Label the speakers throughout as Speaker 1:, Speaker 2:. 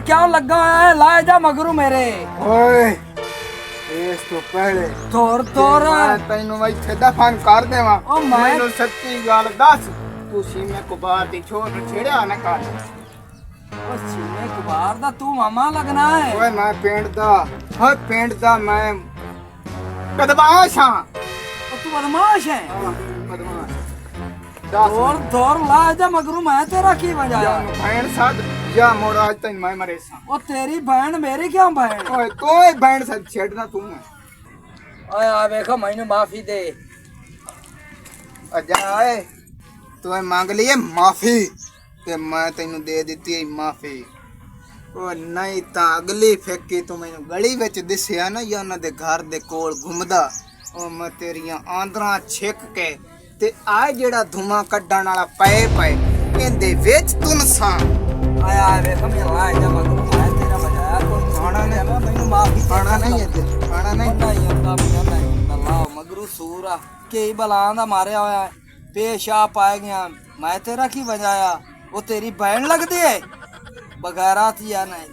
Speaker 1: क्यों लगा है? लाए जा मगरू मेरे।
Speaker 2: ओए ਇਸ ਤੋਂ ਪਹਿਲੇ
Speaker 1: ਤੋਰ
Speaker 2: ਮੈਂ ਤੈਨੂੰ ਇੱਥੇ ਦਫਨ ਕਰ ਦੇਵਾਂ।
Speaker 1: ਉਹ ਮੈਂ-
Speaker 2: ਮੈਨੂੰ ਸੱਚੀ ਗੱਲ ਦੱਸ, ਤੂੰ ਸੀਮੇ ਕੁਬਾਰ ਦੀ ਛੋਟ ਛੇੜਿਆ ਨਾ ਕਰ।
Speaker 1: ਉਹ ਸੀਨੇ ਕੁਬਾਰ ਦਾ ਤੂੰ ਮਾਮਾ ਲੱਗਣਾ ਹੈ।
Speaker 2: ਓਏ ਮੈਂ ਪਿੰਡ ਦਾ ਮੈਂ ਬਦਮਾਸ਼ ਹਾਂ।
Speaker 1: ਉਹ ਤੂੰ ਬਦਮਾਸ਼ ਹੈ।
Speaker 2: ਬਦਮਾਸ਼ ਦੱਸ
Speaker 1: ਤੋਰ ਲਾ ਜਾ ਮਗਰੂ, ਮੈਂ ਤੇਰਾ ਕੀ ਵਜਾਇਆ?
Speaker 2: ਭੈਣ ਸਾਧ ਜਾ ਮੋੜ ਅੱਜ ਤੈਨੂੰ ਮੈਂ ਮਰੇ ਸਾਂ।
Speaker 1: ਉਹ ਤੇਰੀ ਭੈਣ ਮੇਰੀ ਕਿਉਂ ਭੈਣ?
Speaker 2: ਓਏ ਤੂੰ ਹੀ ਭੈਣ ਸਾਧ ਛੇੜਨਾ ਤੂੰ ਹੈ।
Speaker 1: ਓਏ ਆ ਵੇਖੋ ਮੈਨੂੰ ਮਾਫੀ ਦੇ।
Speaker 2: ਅਜਾ ਓਏ ਤੂੰ ਮੰਗ ਲਈ ਮਾਫੀ ਤੇ ਮੈਂ ਤੈਨੂੰ ਦੇ ਦਿੱਤੀ ਹੈ ਮਾਫੀ। ਉਹ ਨਹੀਂ ਤਾਂ ਅਗਲੀ ਫੇਕੀ ਤੂੰ ਮੈਨੂੰ ਗਲੀ ਵਿੱਚ ਦਿਸਿਆ ਨਾ ਜਾਂ ਉਹਨਾਂ ਦੇ ਘਰ ਦੇ ਕੋਲ ਘੁੰਮਦਾ, ਉਹ ਮੈਂ ਤੇਰੀਆਂ ਆਂਦਰਾਂ ਛਿੱਕ ਕੇ ਤੇ ਆ ਜਿਹੜਾ ਧੂਆਂ ਕੱਢਣ ਵਾਲਾ ਪਏ ਇਹਦੇ ਵਿੱਚ ਤੁਨਸਾਂ।
Speaker 1: ਆਇਆ ਵੇਖੋ ਮੈਂ ਲਾ ਜਾ ਮਗਰੂ, ਮੈਂ ਤੇਰਾ ਵਜਾਇਆ। ਕੋਈ
Speaker 2: ਖਾਣਾ ਨਹੀਂ,
Speaker 1: ਮੈਨੂੰ ਮਾਫੀ
Speaker 2: ਖਾਣਾ ਨਹੀਂ ਇੱਥੇ, ਖਾਣਾ ਨਹੀਂ।
Speaker 1: ਨਹੀਂ ਆਉਂਦਾ ਮੈਨੂੰ ਅੱਲਾ ਮਗਰੂ ਸੂਰਾ ਕਈ ਬਲਾਂ ਦਾ ਮਾਰਿਆ ਹੋਇਆ ਹੈ, ਪੇਸ਼ ਆ ਪਾਏ ਗਿਆ। ਮੈਂ ਤੇਰਾ ਕੀ ਵਜਾਇਆ? ਉਹ ਤੇਰੀ ਭੈਣ ਲੱਗਦੀ ਹੈ ਬਗੈਰਾ ਥੀ ਆ ਨਹੀਂ।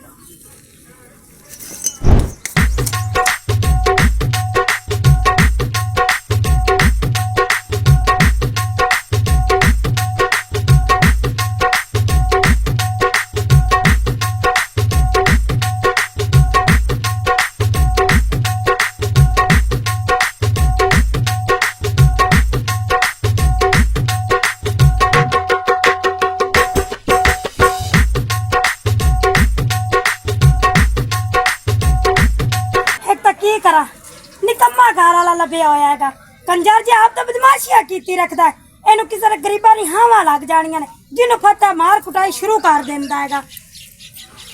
Speaker 3: ਨਿਕੰਮਾ ਘਰ ਵਾਲਾ ਲੱਭਿਆ ਹੋਇਆ ਹੈਗਾ ਕੰਜਰ ਜੀ। ਆਪ ਤਾਂ ਬਦਮਾਸ਼ੀਆਂ ਕੀਤੀ ਰੱਖਦਾ, ਇਹਨੂੰ ਕਿਸੇ ਦੇ ਗਰੀਬਾਂ ਦੀ ਹਾਵਾਂ ਲੱਗ ਜਾਣੀਆਂ ਨੇ, ਜਿਹਨੂੰ ਫਤਾ ਮਾਰ ਕੁਟਾਈ ਸ਼ੁਰੂ ਕਰ ਦਿੰਦਾ ਹੈਗਾ।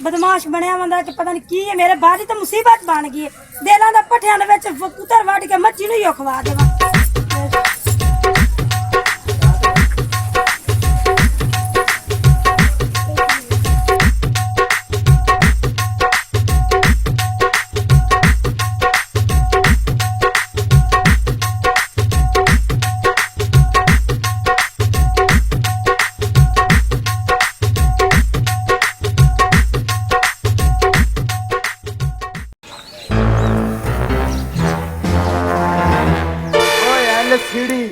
Speaker 3: ਬਦਮਾਸ਼ ਬਣਿਆ ਹੁੰਦਾ ਕਿ ਪਤਾ ਨਹੀਂ ਕੀ ਹੈ। ਮੇਰੇ ਬਾਦੀ ਤਾਂ ਮੁਸੀਬਤ ਬਣ ਗਈ ਹੈ। ਦਿਲਾਂ ਦਾ ਪੱਠਿਆਂ ਦੇ ਵਿੱਚ ਪੁੱਤਰ ਵੱਢ ਕੇ ਮੱਛੀ ਨੂੰ ਹੀ ਖਵਾ ਦੇਵਾਂ।
Speaker 2: सीढ़ी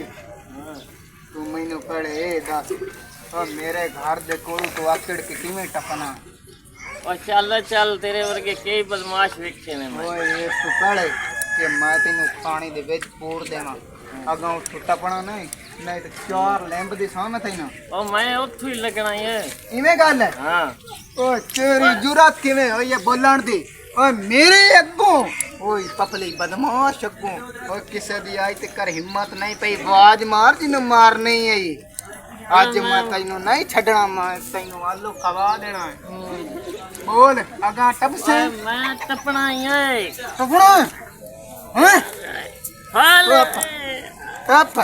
Speaker 2: तू मैनू पड़े दस और मेरे घर दे कोल तो आकड़ के किवें टपना।
Speaker 4: और चल तेरे वर्गे कई बदमाश वेखे ने मैं।
Speaker 2: ओए ये तू पड़े कि मैं तेनू पानी दे विच पूर देना अगा उठ टपना नहीं तो चार लैंब दी सामने तैना।
Speaker 4: ओ मैं उथू ही लगना है।
Speaker 2: इवें गल है?
Speaker 4: हां
Speaker 2: ओ तेरी जुरत किवें होई है बोलण दी? ओए मेरे अगों ओए पपली बदमाश अगों ओए किसे दी आई ते कर हिम्मत नहीं पई आवाज मार जिन्नू मार नहीं आई। आज मैं तैनू नहीं छड़ना, मैं तैनू आलू खवा देना है। बोल अगा टप से
Speaker 4: मैं टपना ही है।
Speaker 2: टपना हैं?
Speaker 4: हाल
Speaker 2: टप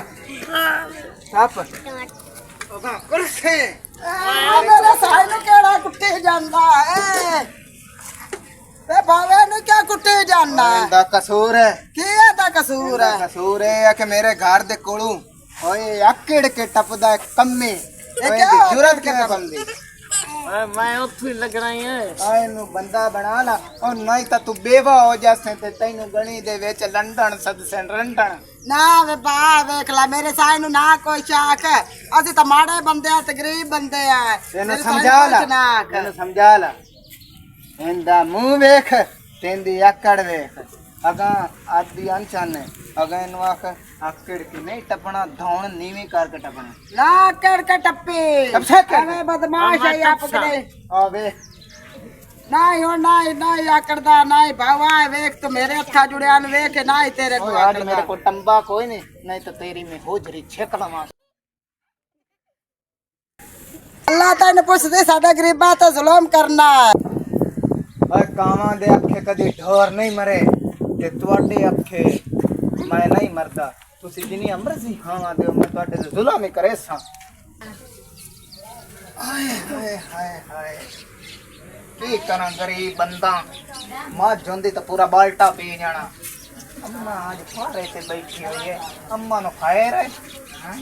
Speaker 2: टप अगा कर से
Speaker 1: मेरे साइड केड़ा कुत्ते ਜਾਂਦਾ ਹੈ ਤੇ ਭਾਵੇਂ ਨੂੰ ਕਿਆ ਕੁੱਟੇ ਜਾਣਾ
Speaker 2: दा कसूर है।
Speaker 1: ਕੀ ਇਹਦਾ ਕਸੂਰ ਹੈ?
Speaker 2: कसूर है कि मेरे घर दे कोलू ओए आकड़ के टपदा कम्मे ओए
Speaker 1: क्या
Speaker 2: दी जुरत
Speaker 1: आकड़ के
Speaker 2: किवें बनदी?
Speaker 4: मैं उथू ही लगना ही है।
Speaker 2: आए नु बंदा बना ला और नहीं ता तू बेवा हो जासे ते तैनू गणी दे विच लंडन सदसे लंडन।
Speaker 1: ਨਾ ਵੇ ਬਾ ਵੇਖ ਲੈ ਮੇਰੇ ਸਾਈਂ ਨੂੰ ਨਾ ਕੋਈ ਸ਼ਾਕ, ਅਸੀਂ ਤਾਂ ਮਾੜੇ ਬੰਦੇ ਆ ਤੇ ਗਰੀਬ ਬੰਦੇ ਆ।
Speaker 2: तेनू समझा ला, तेनू समझा ला। इंदा मुंह वेख तेंदी आकड़ वेख अगा आदि अनचन अगा इनू आख आकड़ के नहीं टपना धौन नीवी करके टपना
Speaker 1: ਨਾ ਕੜ ਕੇ ਟੱਪੇ
Speaker 2: ਟੱਪ ਸਕ।
Speaker 1: ਐਵੇਂ ਬਦਮਾਸ਼ ਹੈ ਆਪ ਕਦੇ
Speaker 2: आ वेख
Speaker 1: ਨਾ ਹੋ ਨਾ ਆਕੜਦਾ ਨਾ ਬਾਵਾ ਵੇਖ ਤੂੰ ਮੇਰੇ ਹੱਥਾਂ ਜੁੜਿਆ ਨੂੰ ਵੇਖ ਨਾ ਹੀ ਤੇਰੇ ਕੋ
Speaker 2: आज मेरे को टंबा कोई नहीं तो तेरी में होजरी छेक लवा।
Speaker 1: ਅੱਲਾ ਤੈਨੂੰ ਪੁੱਛਦੇ ਸਾਡਾ ਗਰੀਬਾਂ ਤੇ ਜ਼ੁਲਮ ਕਰਨਾ।
Speaker 2: ओए कावां दे अखे कदी ढोर नहीं मरे ते तुहाडे अखे मैं नहीं मरदा। तुसी जिनी अमृत सी खावां दे मैं तुहाडे ते जुल्म ही करे सां। हाय हाय हाय हाय की करा गरीब बंदा मां जोंदी तो पूरा बाल्टा पी जाना। अम्मा आज फारे ते बैठी हुई है, अम्मा नु खैर है हैं?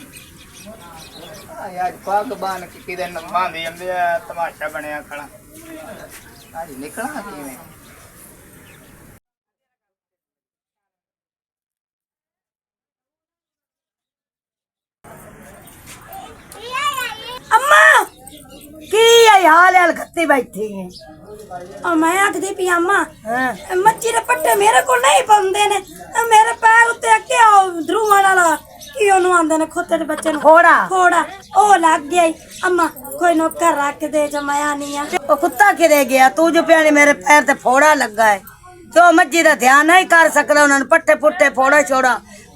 Speaker 2: आज पग बान के किदे न बांधी अंदे तमाशा बनया खड़ा। आज निकला किवें
Speaker 3: अम्मा की हाल हाल खत्ती बैठी है मैं आखदी पी अम्मा मच्छी दे पट्टे मेरे को नहीं पाउंदे ने मेरे पैर उत्ते अके ध्रुवां वाला की ओनु आंदे ने खोते दे बच्चे खोड़ा खोड़ा ओ लग गया अम्मा कोई नौकर रख दे जमाया नहीं है
Speaker 5: ओ कुत्ता किरे गया तू जो प्यानी मेरे पैर ते फोड़ा लगा है तो मज्जी दा ध्यान नहीं कर सकदा उन्होंने पट्टे पुट्टे फोड़ा छोड़ा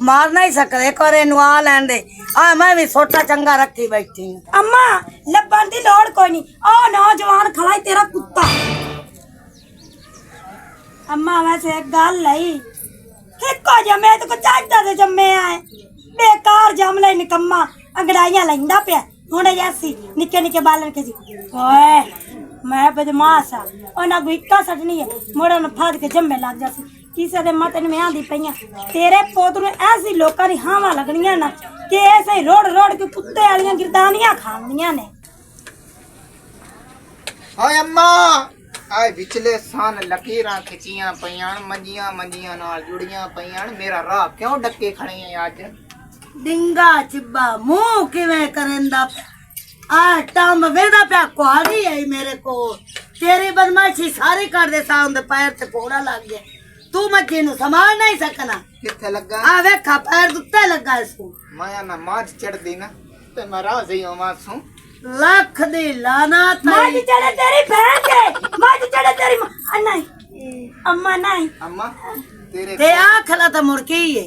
Speaker 5: मार नहीं सकदे एक बार इनू आ लैन दे आ मैं भी सोटा चंगा रखी बैठी हूं
Speaker 3: अम्मा लब्बन दी लोड़ कोई नहीं ओ नौजवान खड़ा है तेरा कुत्ता अम्मा वैसे एक गल लई हिको जमे तो चाहता से जमे आए बेकार जम ले निकम्मा अंगड़ाइयां लैंदा पिया हुणे जैसी निके निके बालन के जी ओए मैं बदमाश आ ओना गुइका सटनी है मोड़ा न फाद के जम्मे लग जासी किसे दे मत में आंदी पईयां तेरे पोत नु ऐसी लोकां दी हावां लगणियां ना कि ऐसे ही रोड रोड के कुत्ते वालियां गिरदानियां खावणियां ने
Speaker 2: हाय अम्मा आए पिछले सान लकीरां खिचियां पईयां मंजियां मंजियां नाल जुड़ियां पईयां मेरा राह क्यों डके खड़े हैं आज
Speaker 5: डिंगा चिब्बा मुंह किवें करंदा आ टम वेदा पे कुआरी है मेरे को तेरी बदमाशी सारी कर दे साउंड पैर ते फोड़ा लग गया तू मज्जी नु संभाल नहीं सकना
Speaker 2: किथे लगा
Speaker 5: आ वेखा पैर दुत्ते लगा इसको
Speaker 2: माया ना माज चढ़ दी ना ते मैं राह सही होवा सू
Speaker 5: लख दी लाना
Speaker 3: मां जी चढ़े तेरी बहन के मां जी चढ़े तेरी नहीं अम्मा नहीं
Speaker 2: अम्मा तेरे
Speaker 5: ते आखला तो मुड़की है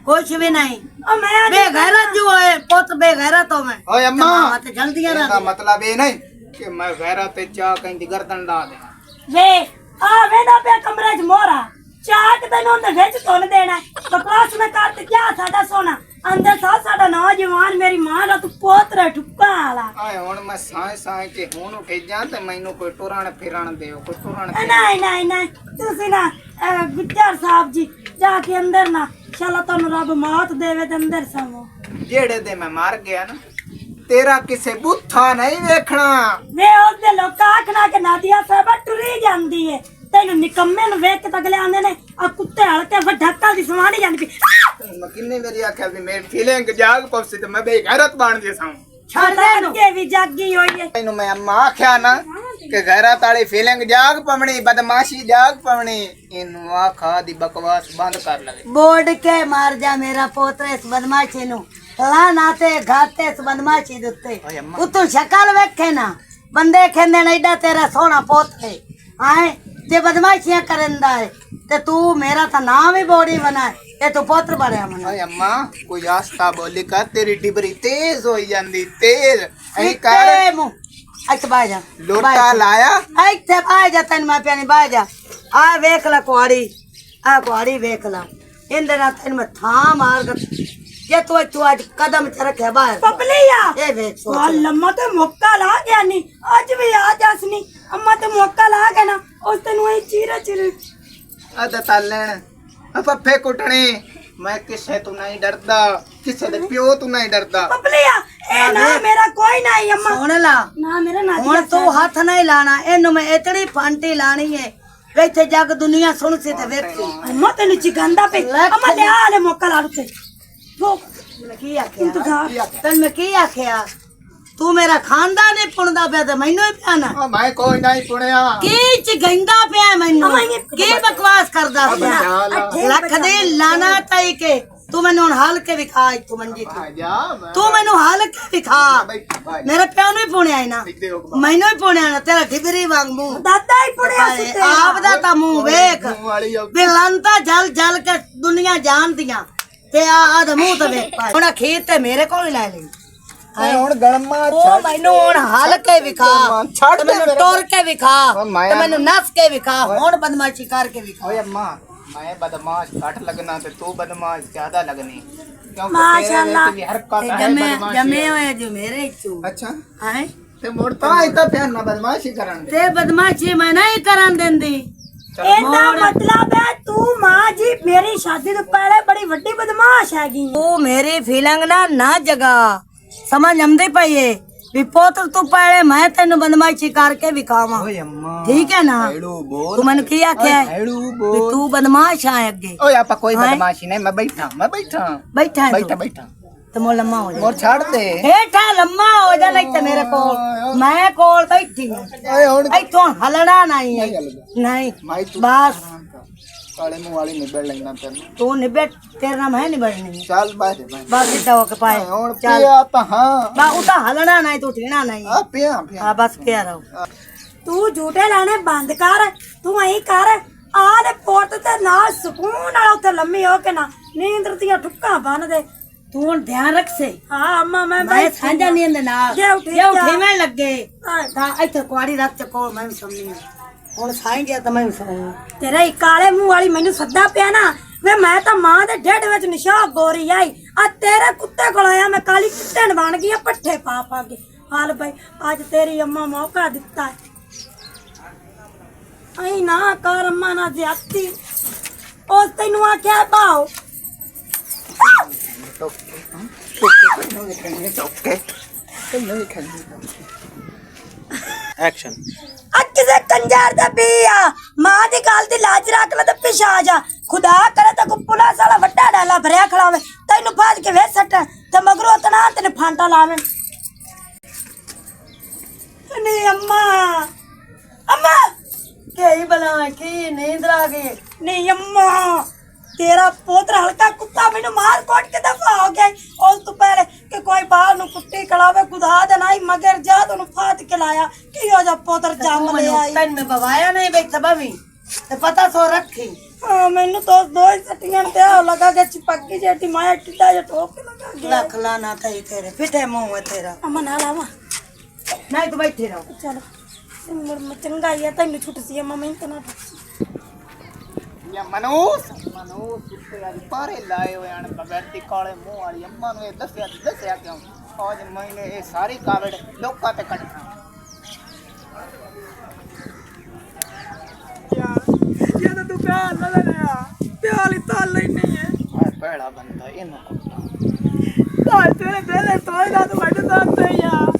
Speaker 5: कुछ भी नहीं
Speaker 3: ओ मैं
Speaker 5: बेगैरत जो है पुत बेगैरत हो मैं
Speaker 2: ओए अम्मा
Speaker 5: मत जल्दी आ
Speaker 2: इसका मतलब ये नहीं कि मैं गैरत ते चा कहीं दी गर्दन ला दे
Speaker 3: वे आ वेदा पे कमरे च मोरा चाक तैनू अंदर भेज तोन देना बकवास में करते क्या साडा सोना अंदर साडा नौजवान मेरी मां दा तू पोतरा ठुक्का वाला
Speaker 2: आए हुन मैं साए साए के हुन उठे जा ते मैनू कोई टुरण फिरण देओ कोई टुरण
Speaker 3: नहीं नहीं नहीं तुसी ना गुज्जर साहब जी जाके अंदर ना चलो तनु रब मौत देवे ते अंदर सवो
Speaker 2: जेड़े दे मैं मार गया ना तेरा किसे बुत्था नहीं देखना
Speaker 3: वे उस दे लोग आखना के नादिया साहब टुरी जांदी है तेनु निकम्मे नु वेख के तगले आंदे ने आ कुत्ते हलके वढक्का दी सवानी जांदी पी
Speaker 2: मैं किन्ने मेरी आख्या भी मेरी फीलिंग जाग पवसी ते मैं बेगैरत बन दे सां
Speaker 3: छड़ दे के भी जागी होई है
Speaker 2: तैनू मैं अम्मा आख्या ना कि गैरत वाली फीलिंग जाग पवनी बदमाशी जाग पवनी इनू आखा दी बकवास बंद कर लगे
Speaker 5: बोर्ड के मार जा मेरा पोतरा इस बदमाशी नु लानाते घाते इस बदमाशी दुत्ते
Speaker 2: ओए अम्मा।
Speaker 5: उतु शक्ल वेखे ना बंदे कहंदे ने एडा तेरा सोना पोत है आए ते बदमाशियां करंदा है ते तू मेरा तो नाम ही बोड़ी बना है ये तू पुत्र बनया मन
Speaker 2: ओए अम्मा कोई आस्था बोली का तेरी डिबरी तेज हो जांदी तेज ऐ कर
Speaker 5: मुंह अच्छा बाय जा
Speaker 2: लोटा लाया
Speaker 5: ਇੱਥੇ ਬਾਹਰ ਜਾ ਤੈਨੂੰ ਮੈਂ ਪਿਆਣੀ ਬਾਹਰ ਜਾ ਆ ਵੇਖ ਲੈ ਕੁਆੜੀ ਵੇਖ ਲੈ ਇਹਦੇ ਨਾਲ ਤੈਨੂੰ ਮੈਂ ਥਾਂ ਮਾਰ ਜੇ ਤੂੰ ਅੱਜ ਕਦਮ ਚ ਰੱਖਿਆ ਬਾਹਰ
Speaker 3: पपलिया
Speaker 5: ਇਹ ਵੇਖ ਸੋਚ
Speaker 3: वाह लम्मा तो मौका ला गया नी आज भी आ जासनी अम्मा तो मौका ला गया ना उस दिन वही चीरा चिरे
Speaker 2: अद तालण पप्पे कुटने मैं किसे तू नहीं डरदा किसे दे प्यो तू नहीं डरदा
Speaker 3: पपलिया ए ना मेरा कोई नहीं अम्मा
Speaker 5: ਸੁਣ ਲਾ
Speaker 3: ना मेरा ना
Speaker 5: ਹੁਣ ਤੂੰ ਹੱਥ ਨਹੀਂ ਲਾਣਾ ਇਹਨੂੰ ਮੈਂ ਇਤਨੀ ਫਾਂਟੀ ਲਾਣੀ ਹੈ ਇੱਥੇ ਜੱਗ ਦੁਨੀਆ ਸੁਣ ਸੀ ਤੇ ਵੇਖੀ
Speaker 3: अम्मा तेन चिकंदा पे अम्मा ले आ ले मौका ला रुते वो
Speaker 5: ਕੀ ਆਖਿਆ ਤੈਨੂੰ ਮੈਂ ਕੀ ਆਖਿਆ ਤੂੰ ਮੇਰਾ ਖਾਨਦਾਨ ਹੀ ਪੁਣਦਾ ਪਿਆ ਤੇ ਮੈਨੂੰ ਹੀ ਪਿਆਣਾ
Speaker 2: ओ मैं कोई नहीं पुणिया
Speaker 5: ਕੀ ਚ ਗੰਦਾ ਪਿਆ ਮੈਨੂੰ ਕੀ ਬਕਵਾਸ ਕਰਦਾ ਪਿਆ ਲੱਖ ਦੇ ਲਾਣਾ ਤਾਈ ਕੇ ਤੂੰ ਮੈਨੂੰ ਹੁਣ ਹਲ ਕੇ ਵਿਖਾ ਤੂੰ ਮੰਜੀ ਤੇ
Speaker 2: जा मैं
Speaker 5: ਤੂੰ ਮੈਨੂੰ ਹਲ ਕੇ ਵਿਖਾ ਮੇਰੇ ਪਿਓ ਨੂੰ ਹੀ ਪੁਣਿਆ ਨਾ ਮੈਨੂੰ ਹੀ ਪੁਣਿਆ ਨਾ ਤੇਰਾ ਠਿਬਰੀ ਵਾਂਗ ਮੂੰਹ
Speaker 3: दादा ही पड़े सुते
Speaker 5: ਆਪ ਦਾ ਤਾਂ ਮੂੰਹ ਵੇਖ
Speaker 2: वाली
Speaker 5: ਬਿਲੰਤਾ ਜਲ ਜਲ ਕੇ ਦੁਨੀਆ ਜਾਣਦੀਆਂ ਤੇ ਆ ਦਾ ਮੂੰਹ ਤੇ ਵੇਖ ਹੁਣ ਖੀਰ ਤੇ ਮੇਰੇ ਕੋਲ ਹੀ ਲੈ ਲਈ
Speaker 2: ਹੁਣ ਗਲਮਾ
Speaker 5: ਉਹ ਮੈਨੂੰ ਹੁਣ ਹਲ ਕੇ ਵਿਖਾ ਤੇ ਮੈਨੂੰ ਟੋਰ ਕੇ ਵਿਖਾ ਤੇ ਮੈਨੂੰ ਨਸ ਕੇ ਵਿਖਾ ਹੁਣ ਬਦਮਾਸ਼ੀ ਕਰਕੇ ਵਿਖਾ
Speaker 2: ओए अम्मा मैं बदमाश घट लगना ते तू बदमाश ज्यादा लगनी क्योंकि
Speaker 3: माशाअल्लाह।
Speaker 2: तेरे हरकत
Speaker 5: ਤੇ
Speaker 2: है
Speaker 5: ਜਮੇ
Speaker 2: बदमाशी
Speaker 5: ਜਮੇ ਹੋਏ ਜੋ ਮੇਰੇ ਚੋਂ
Speaker 2: अच्छा
Speaker 5: ਹੈ
Speaker 2: ते मुड़ता इतना फिर ना बदमाशी करन दे
Speaker 5: ਤੇ ਬਦਮਾਸ਼ੀ ਮੈਂ ਨਹੀਂ ਕਰਨ ਦਿੰਦੀ
Speaker 3: ਇਹਦਾ ਮਤਲਬ ਹੈ ਤੂੰ ਮਾਂ ਜੀ ਮੇਰੀ ਸ਼ਾਦੀ ਤੋਂ ਪਹਿਲੇ ਬੜੀ ਵੱਡੀ ਬਦਮਾਸ਼ ਹੈਗੀ
Speaker 5: ਤੂੰ ਮੇਰੀ ਫੀਲਿੰਗ ਨਾ ਜਗਾ ਸਮਝ ਆਉਂਦੀ ਪਈ ਏ ਵੀ ਪੁੱਤ ਤੂੰ ਪਹਿਲੇ ਮੈਂ ਤੈਨੂੰ ਬਦਮਾਸ਼ੀ ਕਰਕੇ ਵਿਖਾਵਾਂ
Speaker 2: ਓਏ ਅੰਮਾ
Speaker 5: ਠੀਕ ਹੈ ਨਾ
Speaker 2: ਹੈੜੂ ਬੋਲ
Speaker 5: ਤੂੰ ਮੈਨੂੰ ਕੀ ਆਖਿਆ ਹੈ?
Speaker 2: ਹੈੜੂ
Speaker 5: ਵੀ
Speaker 2: ਬੋਲ
Speaker 5: ਤੂੰ ਬਦਮਾਸ਼ ਆ ਅੱਗੇ
Speaker 2: ਓਏ ਆਪਾਂ ਕੋਈ
Speaker 5: ਹੈਂ?
Speaker 2: ਬਦਮਾਸ਼ੀ ਨਹੀਂ ਮੈਂ ਬੈਠਾ
Speaker 5: ਬੈਠਾ ਹੈ
Speaker 2: ਬੈਠਾ
Speaker 5: ਤੂੰ
Speaker 2: ਬੈਠਾ
Speaker 5: ਤੇ ਮੋ ਲੰਮਾ ਹੋ ਜਾ
Speaker 2: ਮੋਰ ਛੱਡ ਦੇ
Speaker 5: ਹੇਠਾਂ ਲੰਮਾ ਹੋ ਜਾ ਨਹੀਂ ਤੇ ਮੇਰੇ ਕੋਲ ਮੈਂ ਕੋਲ ਬੈਠੀ ਹਾਂ
Speaker 2: ਓਏ ਹੁਣ
Speaker 5: ਇੱਥੋਂ ਹਲਣਾ ਨਹੀਂ ਹੈ ਨਹੀਂ
Speaker 2: ਮਾਈ ਤੂੰ
Speaker 5: ਬਸ
Speaker 2: ਕਾਲੇ ਮੂੰਹ ਵਾਲੀ ਨਿਬੜ ਲੈਣਾ ਤੈਨੂੰ
Speaker 5: ਤੂੰ ਨਿਬੜ ਤੇਰਾ ਨਾਮ ਹੈ ਨਿਬੜਨੀ
Speaker 2: ਚੱਲ ਬਾਹਰ
Speaker 5: ਬਸ ਇੱਦਾਂ ਹੋ ਕੇ ਪਾਏ
Speaker 2: ਹੁਣ
Speaker 5: ਚੱਲ
Speaker 2: ਪਿਆ ਤਾਂ ਹਾਂ
Speaker 5: ਬਾ ਉਹ ਤਾਂ ਹਲਣਾ ਨਹੀਂ ਤੂੰ ਠੀਣਾ ਨਹੀਂ
Speaker 2: ਆ ਪਿਆ ਪਿਆ
Speaker 5: ਆ ਬਸ ਪਿਆ ਰਹੋ
Speaker 3: ਤੂੰ ਝੂਟੇ ਲਾਣੇ ਬੰਦ ਕਰ ਤੂੰ ਐਂ ਕਰ ਆ ਦੇ ਪੁੱਤ ਤੇ ਨਾਲ ਸਕੂਨ ਨਾਲ ਉੱਥੇ ਲੰਮੀ ਹੋ ਕੇ ਨਾ ਨੀਂਦਰ ਦੀਆਂ ਠੁੱਕਾਂ ਬੰਨ ਦੇ
Speaker 5: ਤੂੰ ਹੁਣ ਧਿਆਨ ਰੱਖ ਸੇ
Speaker 3: ਹਾਂ ਅੰਮਾ ਮੈਂ
Speaker 5: ਮੈਂ ਸਾਂਝਾ ਨੀਂਦ ਦੇ ਨਾਲ
Speaker 3: ਜੇ ਉੱਠੀ
Speaker 5: ਜੇ ਉੱਠੀਵੇਂ ਲੱਗੇ
Speaker 3: ਹਾਂ।
Speaker 5: ਤਾਂ ਇੱਥੇ ਕੁਆੜੀ ਰੱਖ ਚੱਕੋ ਮੈਂ ਵੀ ਸੁਣਨੀ ਹੁਣ ਸਾਈਂ ਗਿਆ ਤਾਂ ਮੈਂ ਵੀ ਸੁਣਨੀ
Speaker 3: ਤੇਰਾ ਹੀ ਕਾਲੇ ਮੂੰਹ ਵਾਲੀ ਮੈਨੂੰ ਸੱਦਾ ਪਿਆ ਨਾ ਵੇ ਮੈਂ ਤਾਂ ਮਾਂ ਦੇ ਢਿੱਡ ਵਿੱਚ ਨਿਸ਼ਾਨ ਗੋਰੀ ਆਈ ਆ ਤੇਰੇ ਕੁੱਤੇ ਕੋਲ ਆਇਆ ਮੈਂ ਕਾਲੀ ਕੁੱਤਣ ਬਣ ਗਈ ਆ ਪੱਠੇ ਪਾ ਪਾ ਕੇ ਹਾਲ ਬਈ ਅੱਜ ਤੇਰੀ ਅੰਮਾ ਮੌਕਾ ਦਿੱਤਾ ਐ ਨਾ ਕਰ ਅੰਮਾ ਨਾ ਜਿਆਤੀ ਉਸ ਤੈਨੂੰ ਆਖਿਆ ਬਾਓ
Speaker 2: ਐਕਸ਼ਨ
Speaker 3: ਅੱਜ ਕਿਸੇ ਕੰਜਰ ਦਾ ਵੀ ਆ ਮਾਂ ਦੀ ਗੱਲ ਦੀ ਲਾਜ ਰੱਖ ਲੈ ਤੇ ਪਿਛਾ ਜਾ ਖੁਦਾ ਕਰੇ ਤਾਂ ਕੋ ਪੁਲਿਸ ਵਾਲਾ ਵੱਡਾ ਡਾਲਾ ਭਰਿਆ ਖੜਾਵੇ ਤੈਨੂੰ ਫਾਜ ਕੇ ਵੇ ਸੱਟ ਤੇ ਮਗਰੋਂ ਤਨਾ ਤੈਨੂੰ ਫਾਂਟਾ ਲਾਵੇ ਨਹੀਂ ਅੰਮਾ ਅੰਮਾ
Speaker 5: ਕੀ ਬਲਾ ਕੀ ਨੀਂਦ ਆ ਗਈ
Speaker 3: ਨਹੀਂ ਅੰਮਾ ਤੇਰਾ ਪੋਤਰਾ ਹਲਕਾ ਕੁੱਤਾ ਮੈਨੂੰ ਮਾਰ ਕੋਟ ਕੇ ਦਫਾ ਹੋ ਗਿਆ ਉਸ ਤੋਂ ਪਹਿਲੇ ਕਿ ਕੋਈ ਬਾਹਰ ਨੂੰ ਕੁੱਤੀ ਕਲਾਵੇ ਖੁਦਾ ਦੇ ਨਹੀਂ ਮਗਰ ਜਾ ਤੈਨੂੰ ਫਾਤ ਕੇ ਲਾਇਆ ਕੀ ਹੋ ਜਾ ਪੋਤਰ ਜੰਮ ਲਿਆ ਈ।
Speaker 5: ਤੈਨੂੰ ਮੈਂ ਬਵਾਇਆ ਨਹੀਂ ਬੈਠਾ ਬਵੀ ਤੇ ਪਤਾ ਸੋ ਰੱਖੀ
Speaker 3: ਹਾਂ, ਮੈਨੂੰ ਤਾਂ ਦੋ ਹੀ ਸੱਟੀਆਂ ਤੇ ਆ ਲਗਾ ਕੇ ਚਪੱਕੀ ਜੇਟੀ ਮਾਇਆ ਟਿੱਡਾ ਜਿਹਾ ਠੋਕ ਕੇ ਲਗਾ ਗਿਆ
Speaker 5: ਲੱਖ ਲਾਣਾ ਤਈ ਤੇਰੇ ਫਿੱਟੇ ਮੂੰਹ ਹੈ ਤੇਰਾ
Speaker 3: ਅਮਾ ਨਾ ਲਾਵਾ
Speaker 5: ਨਹੀਂ ਤੂੰ ਬੈਠੀ ਰਹੋ
Speaker 3: ਚਲੋ ਸਿਮਰ ਚੰਗਾ ਹੀ ਆ ਤੈਨੂੰ ਛੁੱਟ ਸੀ ਅਮਾ ਮੈਂ ਤਾਂ ਨਾ
Speaker 2: ਯਾ ਮਨੂਸ ਕਿੱਥੇ ਆ ਪਾਰੇ ਲਾਏ ਹੋਏ ਹਨ ਬਗੈਰ ਦੀ ਕਾਲੇ ਮੂੰਹ ਵਾਲੀ ਅੰਮਾ ਨੂੰ ਇਹ ਦੱਸਿਆ ਕਿਉਂ ਅੱਜ ਮੈਨੇ ਇਹ ਸਾਰੀ ਕਾਵੜ ਲੋਕਾਂ ਤੇ ਕੱਢਣਾ
Speaker 1: ਜਦੋਂ ਤੂੰ ਪਿਆਰ ਨਾ ਲੈਣਾ ਪਿਆਰ ਹੀ ਤਾਂ ਲੈਣੀ ਹੈ
Speaker 2: ਆ ਪਹਿਲਾ ਬੰਦਾ ਇਹਨੂੰ
Speaker 1: ਤਾਂ ਤੇਰੇ ਦਿਲ ਤੋਂ ਹੀ ਰਾਤ ਵੱਡ ਦੱਸਦੇ ਯਾਰ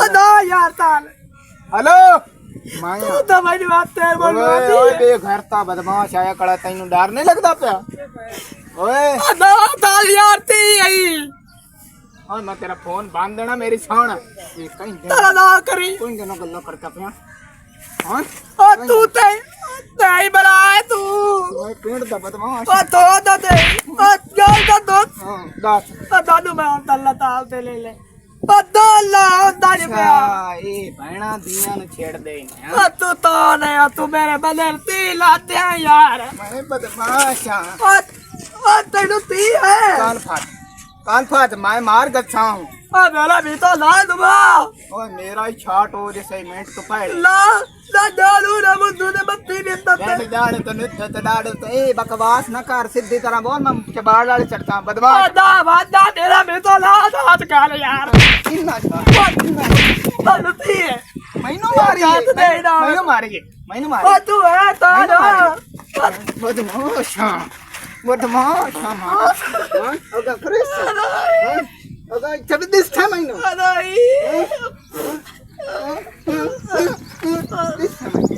Speaker 1: ਅਦਾ ਯਾਰ ਤਾਂ
Speaker 2: हेलो माया
Speaker 1: ਤੂੰ ਤਾਂ ਮੈਨੂੰ ਆਤੇ
Speaker 2: ओए ओए बेघरता बदमाश आया कड़ा तैनू डर नहीं लगता पिया ओए
Speaker 1: ਅਦਾ ਤਾਂ ਯਾਰ ਤੀ ਆਈ
Speaker 2: और मैं तेरा फोन बांध देना मेरी साण ये कहीं दे
Speaker 1: ਤੇਰਾ ਨਾ ਕਰੀ
Speaker 2: कोई दिनों गल्ला करता पिया हां
Speaker 1: ਉਹ ਤੂੰ ਤੇ ਨਹੀਂ ਬਲਾਏ ਤੂੰ
Speaker 2: ओए पेड़ दा बदमाश
Speaker 1: ਉਹ ਤੋ ਦਾ ਤੇ ਉਹ ਗੱਲ ਦਾ ਦੋ
Speaker 2: हां दस
Speaker 1: ਅਦਾ ਨੂੰ ਮੈਂ ਹੁਣ ਅੱਲਾਹ ਤਾਲ ਤੇ ਲੈ ਲੈ ਪਤਾ ਲਾ ਹੁੰਦਾ ਨਹੀਂ ਪਿਆ
Speaker 2: अच्छा ये बहना दिया नु छेड़ दे ने
Speaker 1: ਤੂੰ ਤਾਂ ਨਹੀਂ ਤੂੰ ਮੇਰੇ ਬਦਲ ਤੀ ਲਾਤਿਆ ਯਾਰ
Speaker 2: मैं बदमाश हां
Speaker 1: ਉਹ ਤੈਨੂੰ ਤੀ ਹੈ
Speaker 2: काल फाट मैं मार गच्छा हूं
Speaker 1: ਆ ਮੇਰਾ ਵੀ ਤਾਂ ਲਾ ਦੂੰਗਾ
Speaker 2: ओए मेरा ही छाट हो जैसे मिनट तो पहले
Speaker 1: ਲਾ ਡਾਲੂ ਨਾ ਮੁੰਦੂ ਨੇ ਬੱਤੀ ਨਹੀਂ ਤੱਤੇ
Speaker 2: डाड़ तो नित डाड़ तो ए बकवास ना कर सीधी तरह बोल मैं चबाड़ वाले चढ़ता बदमाश
Speaker 1: ਆਦਾ ਵਾਦਾ ਤੇਰਾ ਵੀ ਤਾਂ ਲਾ ਹੱਥ ਕਰ ਯਾਰ
Speaker 2: इन्ना
Speaker 1: ਤੈਨੂੰ ਤੀ ਹੈ
Speaker 2: मैनू मारी
Speaker 1: काट दे ना।
Speaker 2: मैनू मारी मैनू
Speaker 1: ਉਹ
Speaker 2: मारी
Speaker 1: ਤੂੰ ਹੈ ਤਾਂ
Speaker 2: बदमाश बदमाश अगर क्रिस अगर जब दिस था मैनू
Speaker 1: ਅਦਾਈ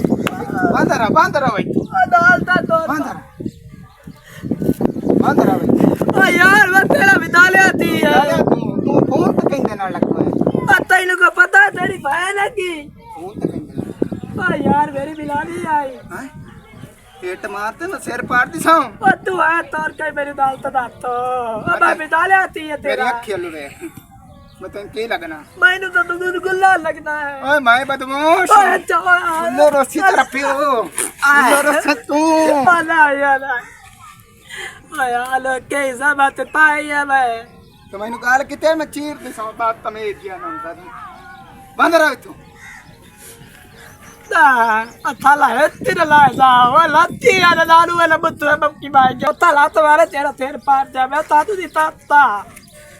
Speaker 2: बांध रहा भाई
Speaker 1: ਅਦਾਲ ਤਾਂ ਤੋ
Speaker 2: बांध रहा भाई
Speaker 1: ਆ ਯਾਰ ਮੈਂ ਤੇਰਾ ਵਿਦਾ ਲਿਆ ਤੀ ਹੈ
Speaker 2: तू फोन पे कहीं देना लग पाया
Speaker 1: ਆ ਤੈਨੂੰ ਕੋ ਪਤਾ ਤੇਰੀ ਭੈਣ ਹੈ ਕੀ
Speaker 2: फोन पे कहीं देना
Speaker 1: ਆ ਯਾਰ ਮੇਰੀ ਬਿਲਾ ਨਹੀਂ ਆਈ
Speaker 2: हैं पेट मारते ना सिर पाड़ दी साऊं
Speaker 1: ਉਹ ਤੂੰ ਹੈ ਤੋਰ ਕੇ ਮੇਰੀ ਦਾਲ ਤਾਂ ਦੱਤੋ ਆ ਮੈਂ ਵਿਦਾ ਲਿਆ ਤੀ ਹੈ
Speaker 2: मेरी
Speaker 1: ਤੇਰਾ
Speaker 2: अखी हलू रे मैं तेन की लगना
Speaker 1: ਮੈਨੂੰ ਤਾਂ ਤੂੰ ਗੁੱਲਾ ਲੱਗਦਾ ਹੈ
Speaker 2: ओए मैं बदमाश
Speaker 1: ਓਏ ਚਵਾ
Speaker 2: लो रस्सी तरफ पियो लो रस्सी तू
Speaker 1: ਆਲਾ ਯਾਰ ਆਇਆ ਆਲਾ ਕੈਸਾ ਬਾਤ ਪਾਈ ਹੈ ਮੈਂ
Speaker 2: तो मैंने गाल किते मैं चीर दे साऊं बात तमेज दिया ना उनका बंद रहा तू
Speaker 1: da atala tira la za wala tia na dalu wala butu babki bai jo tala to wala tera ter par ja me ta tu di ta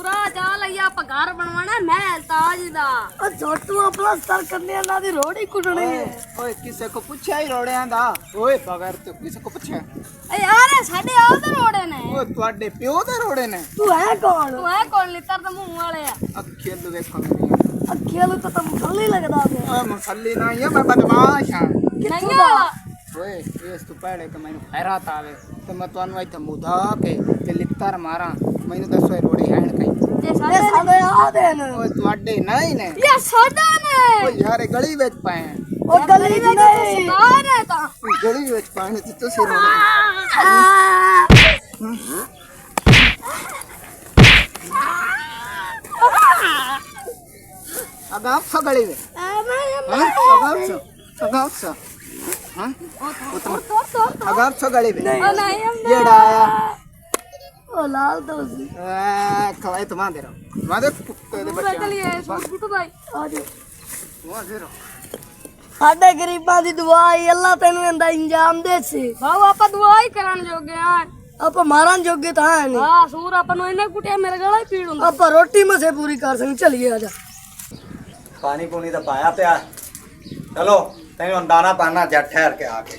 Speaker 3: ਪੂਰਾ ਚਾਲ ਆਇਆ ਆਪਾਂ ਘਰ ਬਣਵਾਣਾ ਮਹਿਲ ਤਾਜ ਦਾ ਉਹ ਛੋਟੂ ਆਪਣਾ ਸਰ ਕਰਨੇ ਵਾਲਾ ਦੀ ਰੋੜੀ ਕੁੱਟਣੀ ਹੈ
Speaker 2: ਓਏ ਕਿਸੇ ਕੋ ਪੁੱਛਿਆ ਹੀ ਰੋੜਿਆਂ ਦਾ ਓਏ ਬਗੈਰ ਤੇ ਕਿਸੇ ਕੋ ਪੁੱਛਿਆ
Speaker 3: ਏ ਯਾਰ ਸਾਡੇ ਆਪ ਦੇ ਰੋੜੇ ਨੇ
Speaker 2: ਓਏ ਤੁਹਾਡੇ ਪਿਓ ਦੇ ਰੋੜੇ ਨੇ
Speaker 3: ਤੂੰ ਹੈ ਕੌਣ ਲਿੱਤਰ ਦੇ ਮੂੰਹ ਵਾਲੇ ਆ
Speaker 2: ਅੱਖੀਆਂ ਨੂੰ ਵੇਖੋ ਮੇਰੀ
Speaker 3: ਅੱਖੀਆਂ ਨੂੰ ਤਾਂ ਮੁਸੱਲੀ ਲੱਗਦਾ ਪਿਆ
Speaker 2: ਓਏ ਮੁਸੱਲੀ ਨਾ ਇਹ ਮੈਂ ਬਦਮਾਸ਼ ਹਾਂ
Speaker 3: ਨਹੀਂ ਆ
Speaker 2: ਓਏ ਇਸ ਤੋਂ ਪਹਿਲੇ ਕਿ ਮੈਨੂੰ ਖੈਰਾਤ ਆਵੇ ਤੇ ਮੈਂ ਤੁਹਾਨੂੰ ਇੱਥੇ ਮੁਧਾ ਕੇ ਤੇ ਲਿੱਤਰ ਮਾਰਾਂ ਮੈਨੂੰ ਦੱਸੋ ਇਹ ਰੋੜੇ ਹੈਣ ਕਈ
Speaker 3: ਜੇ ਸਾਡੇ ਆ ਦੇ ਨੇ
Speaker 2: ਓਏ ਤੁਹਾਡੇ ਨਹੀਂ ਨੇ
Speaker 3: ਇਹ ਸਾਡਾ ਨੇ
Speaker 2: ਓਏ ਯਾਰ ਇਹ ਗਲੀ ਵਿੱਚ ਪਏ ਆ।
Speaker 3: ਉਹ ਗਲੀ ਵਿੱਚ ਸਕਾਰ ਹੈ ਤਾਂ
Speaker 2: ਗਲੀ ਵਿੱਚ ਪਏ ਨੇ ਤੇ ਤੁਸੀਂ ਰੋੜੇ ਅਗਾਪ ਸੋ ਗਲੀ ਵਿੱਚ ਅਗਾਪ ਸੋ ਅਗਾਪ ਸੋ ਗਲੀ ਵਿੱਚ ਜਿਹੜਾ ਆਇਆ
Speaker 3: ਉਹ ਲਾਲ ਦੋਸੀ
Speaker 2: ਖਵਾਏ ਤੁਮਾਂ ਦੇ ਰੋ ਮਾਦੇ ਕੁੱਤੇ ਦੇ ਬੱਚੇ
Speaker 3: ਸਾਡੇ ਗਰੀਬਾਂ ਦੀ ਦੁਆ ਹੀ ਅੱਲਾ ਤੈਨੂੰ ਇਹਦਾ ਇੰਜਾਮ ਦੇ ਸੀ ਬਾਬਾ ਆਪਾਂ ਦੁਆ ਹੀ ਕਰਨ ਜੋਗੇ ਆ ਆਪਾਂ ਮਾਰਨ ਜੋਗੇ ਤਾਂ ਹੈ ਨਹੀਂ ਹਾਂ ਸੂਰ ਆਪਾਂ ਨੂੰ ਇਹਨੇ ਕੁੱਟਿਆ ਮੇਰੇ ਗਲਾ ਹੀ ਪੀੜ ਹੁੰਦਾ ਆਪਾਂ ਰੋਟੀ ਮਸੇ ਪੂਰੀ ਕਰ ਸਕ ਚਲੀਏ ਆ ਜਾ
Speaker 6: पानी पूनी तो पाया पिया चलो तेन दाना पाना जट ठहर के आके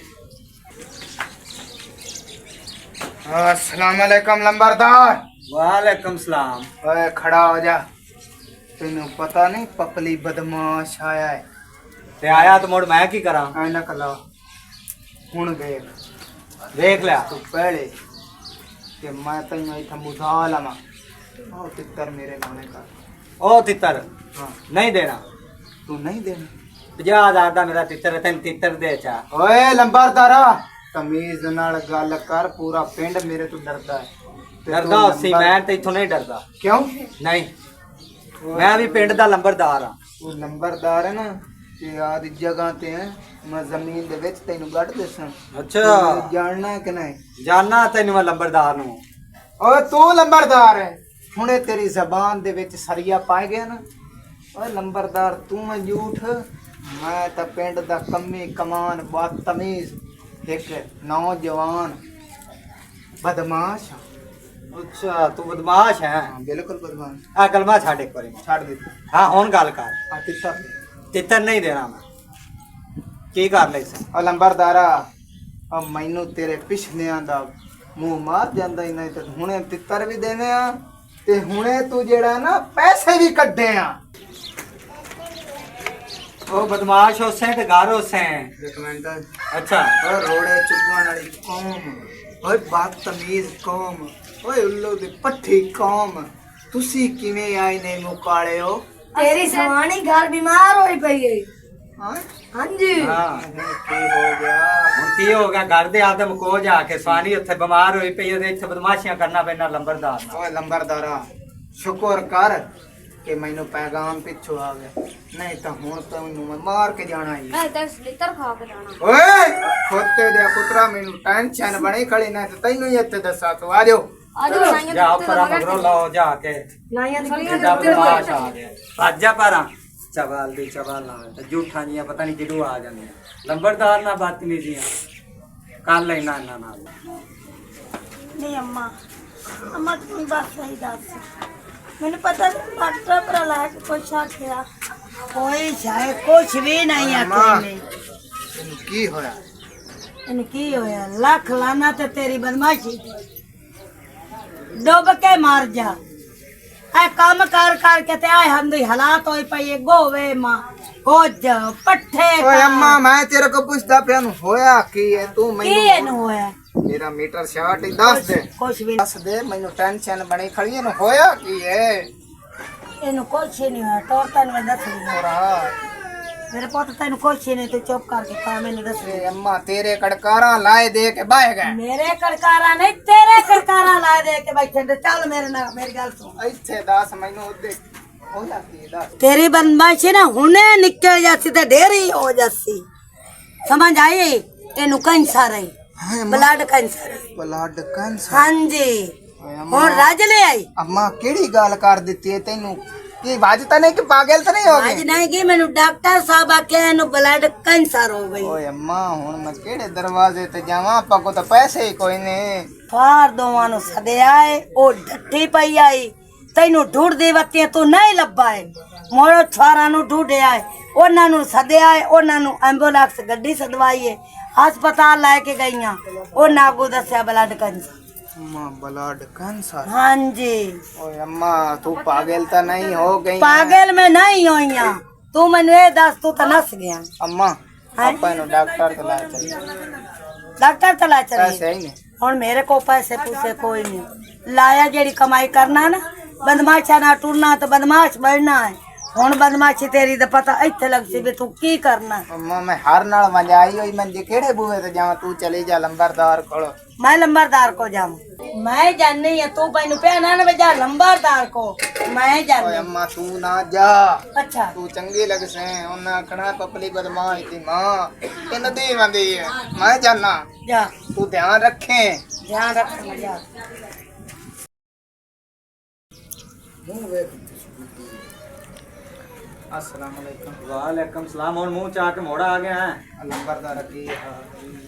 Speaker 2: अस्सलाम वालेकुम लंबरदार
Speaker 6: वालेकुम सलाम
Speaker 2: ओए खड़ा हो जा तेनू पता नहीं पपली बदमाश आया है
Speaker 6: ते आया तो मुड़ मैं की करा
Speaker 2: ऐनक ला हुण देख
Speaker 6: देख लिया
Speaker 2: तू पहले कि मैं तेनू इत्थे बुझा लवां ओ तितर मेरे नाने का
Speaker 6: ओ तितर
Speaker 2: हाँ
Speaker 6: नहीं देना
Speaker 2: तू नहीं देना
Speaker 6: 50,000 का मेरा तितर है तेन तितर दे चा
Speaker 2: ओए लंबरदारा तमीज नाल गल कर पूरा पिंड मेरे तो डरदा है ते तू
Speaker 6: डरदा उसी मैं तो इथों नहीं डरदा
Speaker 2: क्यों
Speaker 6: नहीं मैं भी पिंड दा लंबरदार हां
Speaker 2: तू लंबरदार है ना ते आदि जगह ते है मैं जमीन दे विच तैनू गड़ दसां
Speaker 6: अच्छा
Speaker 2: तू जानना है कि नहीं
Speaker 6: जानना तेन मैं लंबरदार नु
Speaker 2: ओए तू लंबरदार है हुणे तेरी जबान दे विच सरिया पाए गया ना ओए लंबरदार तू है झूठ मैं तो पिंड दा कमी कमान बदतमीज एक नौजवान बदमाश हाँ।
Speaker 6: अच्छा तू बदमाश है
Speaker 2: हाँ, बिल्कुल बदमाश
Speaker 6: आ कलमा छाड़ एक बारी
Speaker 2: छाड़ दी
Speaker 6: हां हुन गल कर
Speaker 2: हाँ तितर
Speaker 6: तितर नहीं देना मैं की कर ले सा
Speaker 2: ओ लंबरदारा अब मैनू तेरे पिछलियां दा मुंह मार जांदा ही नहीं तो हुणे तितर भी देने आ ते हुणे तू जेड़ा ना पैसे भी कड्डे आ
Speaker 6: ओ बदमाश होसे ते घर होसे
Speaker 2: एक मिनट
Speaker 6: अच्छा
Speaker 2: ओए रोड़े चुगण वाली कौम ओए बदतमीज कौम ओए उल्लू दी पट्ठी कौम तुसी किवें आए ने मुकाले हो
Speaker 3: तेरी सवानी घर बीमार होई पई है
Speaker 2: हां
Speaker 3: हां जी
Speaker 6: हां
Speaker 2: की हो गया
Speaker 6: ਹੁਣ ਕੀ ਹੋ ਗਿਆ ਘਰ ਦੇ ਆਦਮ ਕੋ ਜਾ ਕੇ ਸਵਾਨੀ ਉੱਥੇ ਬਿਮਾਰ ਹੋਈ ਪਈ ਉਹਦੇ ਇੱਥੇ ਬਦਮਾਸ਼ੀਆਂ ਕਰਨਾ ਪੈਣਾ ਲੰਬਰਦਾਰ ਨਾਲ
Speaker 2: ओए लंबरदारा शुक्र कर कि मैनू पैगाम पिछू आ गया नहीं तो हुण तो मैनू मैं मार के जाना ही
Speaker 3: मैं दस लीटर खा के जाना
Speaker 2: ओए खोते दे पुत्रा मैनू टेंशन बनी खड़ी ना ते तैनू ही इत्थे दसा तू आ जाओ
Speaker 3: आज नाइया
Speaker 6: ਜਾ ਪਰਾਂ ਮਗਰੋਂ ਲਾਓ ਜਾ ਕੇ
Speaker 3: नाइया
Speaker 6: ਜਿੱਦਾਂ ਬਦਮਾਸ਼ ਆ ਗਿਆ ਭੱਜਾ ਪਰਾਂ ਚਵਾਲ ਦੀ ਚਵਾਲ ਨਾਲ ਤੇ ਝੂਠਾਂ ਜੀਆਂ ਪਤਾ ਨਹੀਂ ਕਿਦੋਂ ਆ ਜਾਂਦੀਆਂ ਲੰਬਰਦਾਰ ਨਾਲ ਬਦਤਮੀਜ਼ੀਆਂ ਕੱਲ ਲੈਣਾ ਇਹਨਾਂ ਨਾਲ
Speaker 3: नहीं अम्मा अम्मा तुम बात सही दस मैंने पता नहीं डॉक्टर पर लाया कि कुछ आखिया
Speaker 5: कोई शायद कुछ भी नहीं
Speaker 2: अम्मा।
Speaker 5: आखे
Speaker 2: तैनू की होया
Speaker 5: इन की होया लख लाना ते तेरी बदमाशी डुब के मार जा ऐ काम कर कर के ते आए हम दी हालात होई पई गोवे मां कुछ पट्ठे
Speaker 2: ओए अम्मा मैं तेरे को पूछता पिया नु होया की है तू
Speaker 5: की
Speaker 2: मैनू
Speaker 5: इन होया
Speaker 2: मेरा मीटर शार्ट ही दस दे
Speaker 5: कुछ भी
Speaker 2: दस दे मैनू टेंशन बनी खड़ी है नु होया की है
Speaker 5: इन कुछ नहीं होया तो तन में दस नहीं
Speaker 2: हो रहा
Speaker 5: मेरे पुत तेन कुछ नहीं तू चुप करके खा मैंने दस
Speaker 2: ए अम्मा तेरे कड़कारा लाए दे के बाह गए
Speaker 5: मेरे कड़कारा नहीं तेरे कड़कारा ला दे के बैठे ते चल मेरे ना मेरी गल सुन
Speaker 2: ਇੱਥੇ 10 ਮੈਨੂੰ ਉਹਦੇ ਹੋ ਜਾਂਦੀ 10
Speaker 5: तेरी बदमाशी ना हुने निकल जाती ते ढेरी हो जाती समझ आई तेनू कैंसर है ब्लड कैंसर
Speaker 2: ਬਲੱਡ ਕੈਂਸਰ
Speaker 5: हाँ जी हुन रज ले आई
Speaker 2: अम्मा केड़ी गल कर ਦਿੱਤੀ ਹੈ ਤੈਨੂੰ ਕੀ ਵੱਜ ਤਾਂ ਨਹੀਂ ਕਿ ਪਾਗਲ ਤਾਂ ਨਹੀਂ ਹੋ
Speaker 5: आज
Speaker 2: ਗਈ
Speaker 5: नहीं कि मैनू डॉक्टर साहब आखे इनू ब्लड कैंसर हो गई
Speaker 2: ਓਏ ਅੰਮਾ ਹੁਣ ਮੈਂ ਕਿਹੜੇ ਦਰਵਾਜ਼ੇ ਤੇ ਜਾਵਾਂ ਆਪਾਂ ਕੋ ਤਾਂ ਪੈਸੇ ਹੀ ਕੋਈ ਨਹੀਂ
Speaker 5: फार दोवां नु सदे आए ओ डट्टी पई आई ਤੈਨੂੰ ਢੂੰਡਦੀ ਵਕਤੇ ਤੂੰ ਨਹੀਂ ਲੱਭਾ ਹੈ ਮੋੜੋ ਛਾਰਾਂ ਨੂੰ ਢੂੰਡਿਆ ਹੈ ਉਹਨਾਂ ਨੂੰ ਸੱਦਿਆ ਹੈ ਉਹਨਾਂ ਨੂੰ ਐਂਬੂਲੈਂਸ ਗੱਡੀ ਸਦਵਾਈ ਹੈ ਹਸਪਤਾਲ ਲੈ ਕੇ ਗਈਆਂ ਉਹਨਾਂ ਅੱਗੋਂ ਦੱਸਿਆ ਬਲੱਡ ਕੈਂਸਰ
Speaker 2: अम्मा ब्लड कैंसर
Speaker 5: ਹਾਂਜੀ
Speaker 2: ओए अम्मा तू पागल तो नहीं हो गई
Speaker 5: ਪਾਗਲ ਮੈਂ ਨਹੀਂ ਹੋਈਆਂ ਤੂੰ ਮੈਨੂੰ ਇਹ ਦੱਸ ਤੂੰ ਤਾਂ ਨਸ ਗਿਆ
Speaker 2: अम्मा
Speaker 5: हाँ?
Speaker 2: आपा नु डॉक्टर तो ला चलिए
Speaker 5: ਡਾਕਟਰ ਤਾਂ ਲੈ ਚਲੀ
Speaker 2: ऐसे ही नहीं
Speaker 5: ਹੁਣ ਮੇਰੇ ਕੋਲ ਪੈਸੇ ਪੂਸੇ ਕੋਈ ਨਹੀਂ ਲਾਇਆ ਜਿਹੜੀ ਕਮਾਈ ਕਰਨਾ ਨਾ ਬਦਮਾਸ਼ਾਂ ਨਾਲ ਟੁਰਨਾ ਤੇ ਬਦਮਾਸ਼ ਬਣਨਾ ਹੈ ਹੁਣ ਬਦਮਾਸ਼ੀ ਤੇਰੀ ਦਾ ਪਤਾ ਇੱਥੇ ਲੱਗ ਸੀ ਵੀ ਤੂੰ ਕੀ ਕਰਨਾ ਹੈ।
Speaker 2: अम्मा मैं हर नाल मजाई हुई मन जे केड़े बूहे ते जावां तू चली जा लंबरदार कोल
Speaker 5: मैं लंबरदार को जाऊं मैं जाननी है तू मैनू प्याना ना बजा लंबरदार को मैं
Speaker 2: ओए
Speaker 5: जाननी
Speaker 2: अम्मा तू ना जा
Speaker 5: अच्छा
Speaker 2: तू चंगी लग से उन्हें आखना पपली बदमाश थी मां इन दी वंदी है मैं जाना
Speaker 5: जा
Speaker 2: तू ध्यान रखे
Speaker 5: ध्यान रख जा
Speaker 2: अस्सलाम वालेकुम
Speaker 6: वालेकुम सलाम। और मुंह चाह के मोड़ा आ गया है।
Speaker 2: लंबरदार की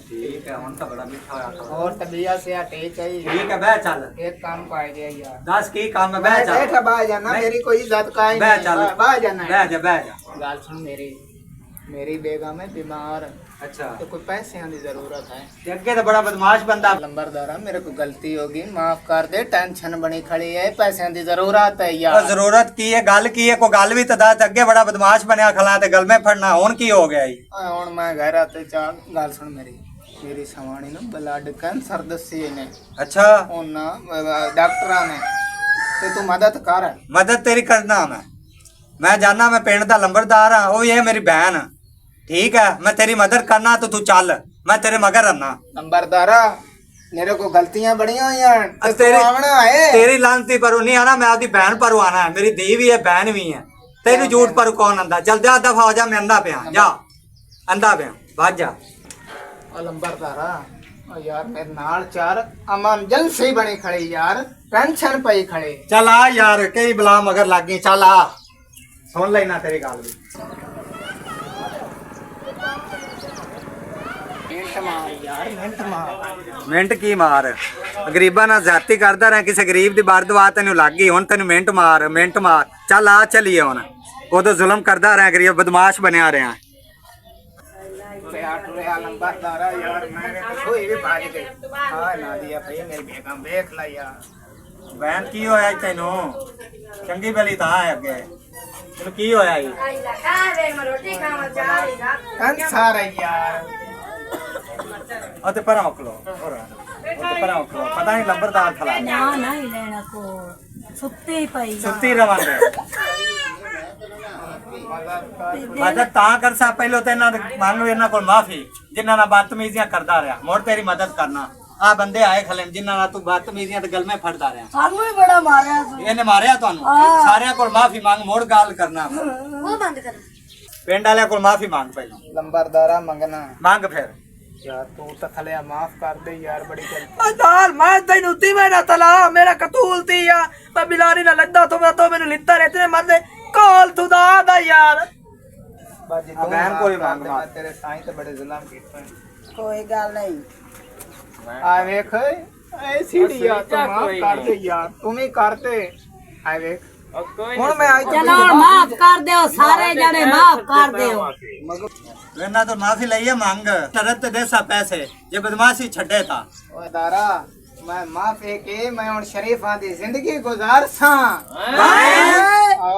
Speaker 6: ठीक है, ਹੁਣ ਤਾਂ ਬੜਾ ਮਿੱਠਾ ਹੋਇਆ था।
Speaker 2: और तबीयत से ठीक है
Speaker 6: ठीक है, बह चल।
Speaker 2: एक काम पाए गया यार
Speaker 6: दस की काम में बह चल।
Speaker 2: बैठा बाहर जाना
Speaker 6: नहीं।
Speaker 2: मेरी कोई इज्जत का ही
Speaker 6: बह
Speaker 2: नहीं
Speaker 6: चल।
Speaker 2: बाहर जाना
Speaker 6: बह जा बह जा।
Speaker 2: गाल सुन मेरी बेगम है बीमार
Speaker 6: अच्छा,
Speaker 2: तो कोई पैसे की जरूरत है
Speaker 6: ते अगे तो बड़ा बदमाश बंदा।
Speaker 2: लंबरदारा मेरे को गलती होगी माफ कर दे टेंशन बनी खड़ी है पैसे की जरूरत है
Speaker 6: और
Speaker 2: यार
Speaker 6: जरूरत की है, गल की है, कोई गल भी तो दस। अगे बड़ा बदमाश बनया खला ते गल में फड़ना, हुन की हो गया जी?
Speaker 2: ਹੁਣ ਮੈਂ ਘਰ ਆਤੇ ਚਾਹ ਗੱਲ ਸੁਣ ਮੇਰੀ ਸਵਾਣੀ ਨੂੰ ਬਲੱਡ ਕੈਂਸਰ ਦੱਸੀ ਇਹਨੇ
Speaker 6: अच्छा,
Speaker 2: ਉਹਨਾਂ ਡਾਕਟਰਾਂ ਨੇ ਤੇ ਤੂੰ ਮਦਦ ਕਰ
Speaker 6: मदद तेरी करना मैं जाना, मैं पिंड दा लंबरदार हाँ, वो ये मेरी बहन। ठीक है, मैं तेरी मदद करना तो तू चल, मैं तेरे मगर रहना।
Speaker 2: नंबरदारा मेरे को गलतियां बड़ी हुई हैं ते तू
Speaker 6: तेरी
Speaker 2: आवना है
Speaker 6: तेरी लानती पर नहीं आना, मैं आपकी बहन पर आना है। मेरी धी भी है, बहन भी है। तेरी झूठ पर कौन आंदा? चल जा, दफा हो जा, मैं अंधा पिया जा, अंधा पिया भाज जा।
Speaker 2: ओ लंबरदारा ओ यार मेरे नाल चार अमन जलसी बनी खड़ी यार टेंशन पई खड़ी
Speaker 6: चल आ यार, कई बला मगर लग गई। चल आ, सुन लेना तेरी गल भी। मिंट की मार, गरीबा ना जाती करदा रहा, किसी गरीब दी बार दुआ तेन लग गई, हुन तेन मिंट मार। चल आ चलिए, हुन उदो जुल्म करदा रहा, गरीब बदमाश बनया रहा।
Speaker 2: लंबरदारा यार मैंने तो कोई भी भाग गई हां ना दिया भाई मेरी बेगम देख ला यार
Speaker 6: बहन की होया तेनू? चंगी भली था अगे तेन की होया जी?
Speaker 2: कैंसर है यार
Speaker 6: ते परा उखलो, परा उखलो, पता नहीं लंबरदार खला
Speaker 5: ना नहीं लेना को सुत्ती पई
Speaker 6: सुती रवांगे। मदद ता कर सा पहलो ते ना मान लो इन्हां कोल माफी जिन्हां नाल बदतमीजियां करदा रहा, मोड़ तेरी मदद करना। आ बंदे आए खले जिन्हां नाल तू बदतमीजियां ते गल में फड़दा रहा,
Speaker 5: सानू भी बड़ा मारया
Speaker 6: इहने मारिया तुहानू। सारियां कोल माफी मांग, मोड़ गाल करना।
Speaker 5: वो बंद कर
Speaker 6: पिंड वाले कोल माफी मांग पहलो,
Speaker 2: लंबरदारा मंगना
Speaker 6: मांग फिर।
Speaker 2: यार तू तो खले माफ कर दे यार बड़ी गलती
Speaker 1: दाल मैं तेन उती में ना तला मेरा कतूल थी या मैं बिलारी ना लद्दा तो मैंने लिता रहते ने मरदे कॉल तू दा यार
Speaker 2: बाजी
Speaker 6: अब बहन को भी मांग
Speaker 2: दे,
Speaker 6: माफ।
Speaker 2: मैं तेरे साईं तो बड़े जुल्म कीते हैं
Speaker 5: कोई गल नहीं
Speaker 2: आ वेख ए सीढ़ी यार तू माफ कर दे यार तुम ही करते आ वेख ਹੁਣ ਮੈਂ ਅੱਜ
Speaker 5: चलो माफ कर दो सारे जने माफ कर दो
Speaker 6: इन्हां तो माफी लईए मांग, तरत दे सा पैसे जे बदमाशी छड्डे था।
Speaker 2: ओ दारा मैं माफी के मैं हुन शरीफां दी जिंदगी गुजार सा
Speaker 6: हैं?
Speaker 2: आ